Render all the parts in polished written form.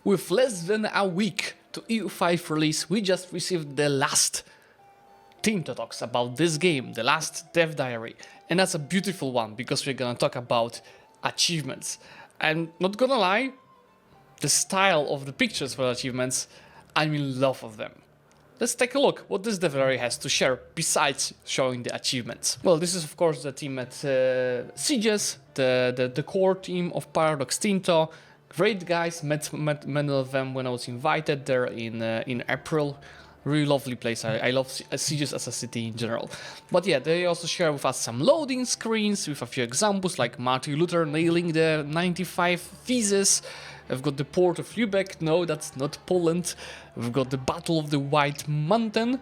With less than a week to EU5 release, we just received the last team to talk about this game, the last dev diary. And that's a beautiful one because we're gonna talk about achievements. And not gonna lie, the style of the pictures for achievements, I'm in love of them. Let's take a look what this dev diary has to share besides showing the achievements. Well, this is of course the team at Sieges, the core team of Paradox Tinto. Great guys, met many of them when I was invited there in April. Really lovely place. I love Sieges as a city in general. But yeah, they also share with us some loading screens with a few examples like Martin Luther nailing the 95 thesis. I've got the port of Lübeck. No, that's not Poland. We've got the Battle of the White Mountain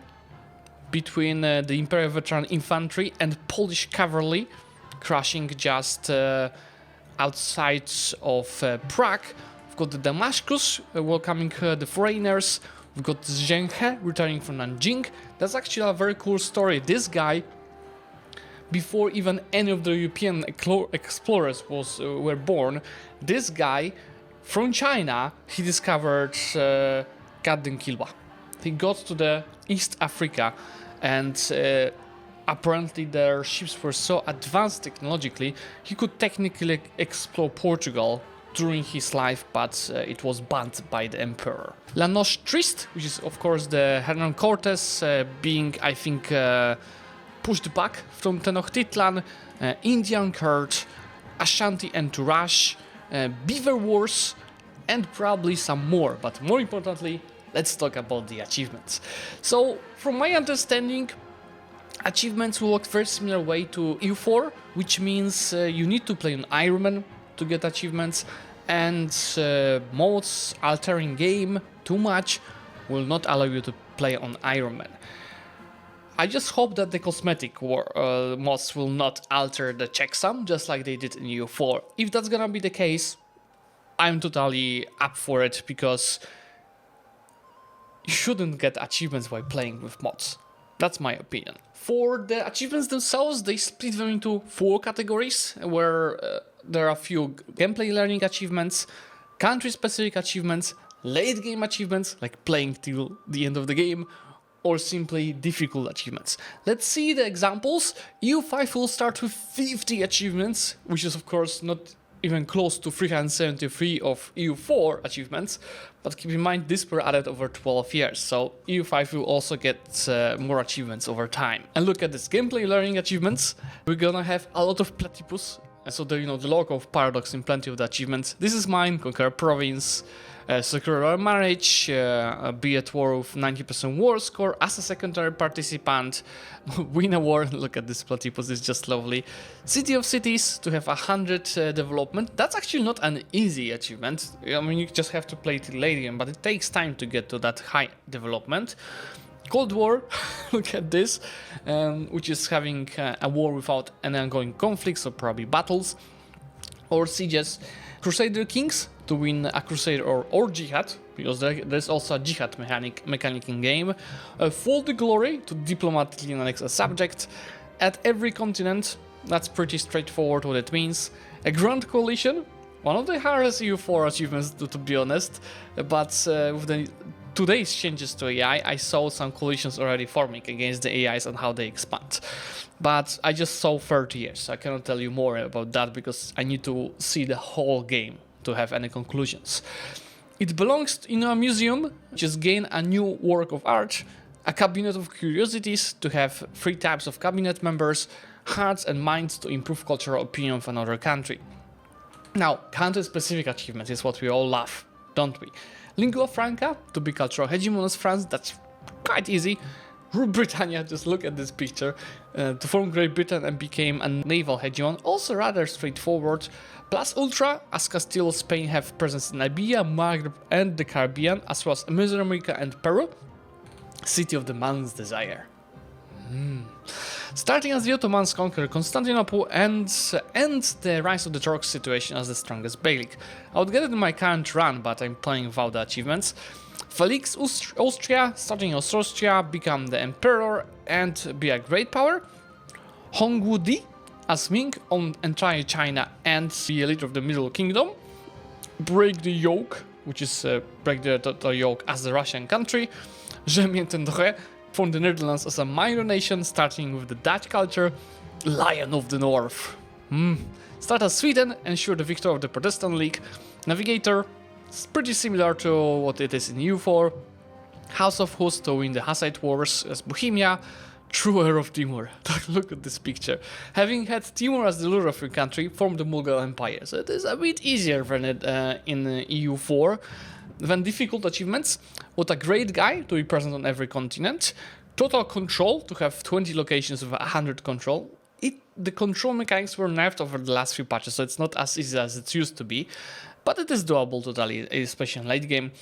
between the Imperial Veteran Infantry and Polish Cavalry, crashing just outside of Prague. We've got the Damascus welcoming the foreigners. We've got Zhenghe returning from Nanjing. That's actually a very cool story. This guy, before even any of the European explorers were born, this guy from China, he discovered Garden Kilwa. He got to the East Africa and apparently their ships were so advanced technologically, he could technically explore Portugal during his life, but it was banned by the emperor. La Noche Triste, which is of course the Hernan Cortes being, I think, pushed back from Tenochtitlan, Indian Court, Ashanti Entourage, Beaver Wars, and probably some more. But more importantly, let's talk about the achievements. So, from my understanding, achievements will work very similar way to EU4, which means you need to play on Ironman to get achievements, and mods altering game too much will not allow you to play on Ironman. I just hope that the cosmetic mods will not alter the checksum just like they did in EU4. If that's gonna be the case, I'm totally up for it, because you shouldn't get achievements by playing with mods. That's my opinion. For the achievements themselves, they split them into 4 categories, where there are a few gameplay learning achievements, country-specific achievements, late-game achievements, like playing till the end of the game, or simply difficult achievements. Let's see the examples. EU5 will start with 50 achievements, which is of course not even close to 373 of EU4 achievements, but keep in mind these were added over 12 years, so EU5 will also get more achievements over time. And look at this, gameplay learning achievements. We're gonna have a lot of platypus, and so the logo of Paradox in plenty of the achievements. This is mine: conquer province, secure our marriage, be at war with 90% war score as a secondary participant, win a war. Look at this platypus, it's just lovely. City of cities, to have 100 development. That's actually not an easy achievement. I mean, you just have to play till late game, but it takes time to get to that high development. Cold War, look at this, which is having a war without any ongoing conflicts or probably battles. Or sieges. Crusader Kings, to win a crusade or jihad, because there's also a jihad mechanic in game. Fall the Glory, to diplomatically annex a subject. At every continent, that's pretty straightforward what it means. A Grand Coalition, one of the hardest EU4 achievements to be honest, but with today's changes to AI, I saw some coalitions already forming against the AIs and how they expand. But I just saw 30 years, so I cannot tell you more about that because I need to see the whole game to have any conclusions. It belongs in a museum, just gain a new work of art, a cabinet of curiosities, to have 3 types of cabinet members, hearts and minds to improve cultural opinion of another country. Now, country-specific achievements is what we all love, don't we? Lingua Franca, to be cultural hegemon as France, that's quite easy. Rule Britannia, just look at this picture, to form Great Britain and became a naval hegemon, also rather straightforward. Plus Ultra, as Castile, Spain have presence in Iberia, Maghreb and the Caribbean, as well as Mesoamerica and Peru. City of the Man's Desire. Starting as the Ottomans conquer Constantinople and the rise of the Turks situation as the strongest Beylik. I would get it in my current run, but I'm playing without the achievements. Felix Austria, starting as Austria, become the emperor and be a great power. Hongwu Di, as Ming, own entire China and be a leader of the Middle Kingdom. Break the yoke which is break the yoke as the Russian country. J'aime ten trochę. From the Netherlands as a minor nation, starting with the Dutch culture. Lion of the North. Start as Sweden, ensure the victory of the Protestant League. Navigator, it's pretty similar to what it is in EU4. House of Hus to win the Hussite Wars as Bohemia. True heir of Timur. Look at this picture. Having had Timur as the ruler of your country, formed the Mughal Empire. So it is a bit easier than it in EU4. Then difficult achievements. What a great guy to be present on every continent. Total control, to have 20 locations with 100 control. The control mechanics were nerfed over the last few patches, so it's not as easy as it used to be. But it is doable totally, especially in late game.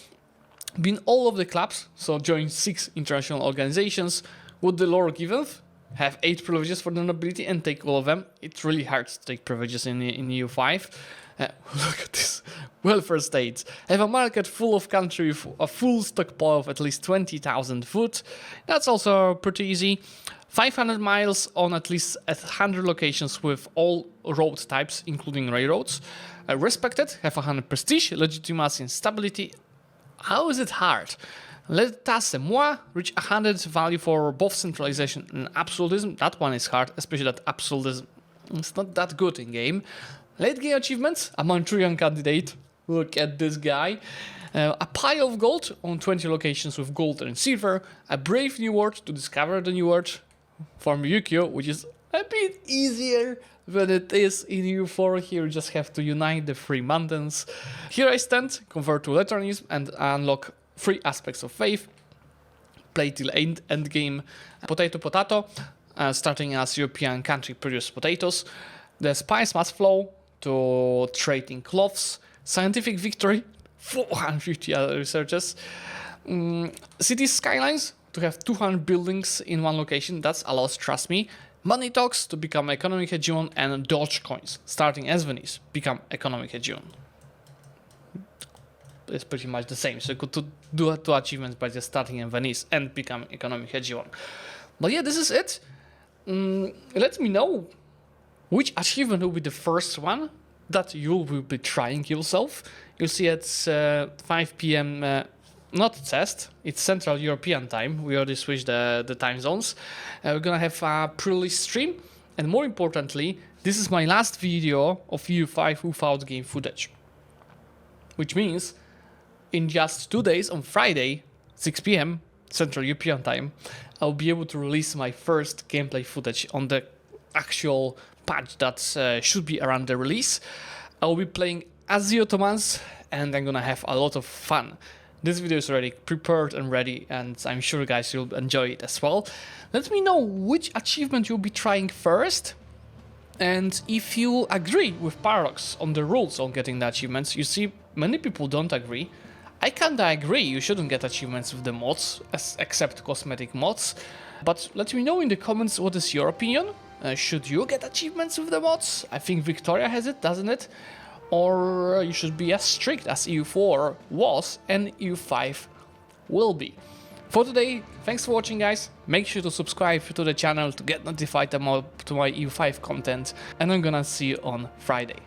Be in all of the clubs, so join 6 international organizations. Would the lore giveth? Have 8 privileges for the nobility and take all of them. It's really hard to take privileges in EU5. Look at this. Welfare states. Have a market full of country with a full stockpile of at least 20,000 food. That's also pretty easy. 500 miles on at least 100 locations with all road types, including railroads. Respected. Have 100 prestige, legitimacy and stability. How is it hard? L'état c'est moi, reach 100 value for both centralization and absolutism. That one is hard, especially that absolutism. It's not that good in game. Late game achievements, a Manchurian candidate. Look at this guy. A pile of gold on 20 locations with gold and silver. A brave new world to discover the new world. From Yukio, which is a bit easier than it is in EU4. Here you just have to unite the 3 mountains. Here I stand, convert to Lutheranism and unlock 3 aspects of faith. Play till end game. Potato, starting as European country produce potatoes. The spice must flow to trade in cloths. Scientific victory, 450 other researchers. City skylines, to have 200 buildings in one location. That's a lot, trust me. Money talks to become economic hegemon, and Doge coins, starting as Venice, become economic hegemon. It's pretty much the same. So you could do 2 achievements by just starting in Venice and becoming economic hegemon. But yeah, this is it. Let me know which achievement will be the first one that you will be trying yourself. You'll see at 5 p.m. Not CEST, it's Central European time. We already switched the time zones. We're gonna have a pre-release stream, and more importantly, this is my last video of EU5 without game footage. Which means, in just 2 days, on Friday, 6 p.m. Central European time, I'll be able to release my first gameplay footage on the actual patch that should be around the release. I'll be playing as the Ottomans, and I'm gonna have a lot of fun. This video is already prepared and ready, and I'm sure guys you'll enjoy it as well. Let me know which achievement you'll be trying first, and if you agree with Paradox on the rules on getting the achievements. You see, many people don't agree. I kinda agree, you shouldn't get achievements with the mods, except cosmetic mods. But let me know in the comments what is your opinion. Should you get achievements with the mods? I think Victoria has it, doesn't it? Or you should be as strict as EU4 was and EU5 will be. For today, thanks for watching guys. Make sure to subscribe to the channel to get notified about my EU5 content, and I'm gonna see you on Friday.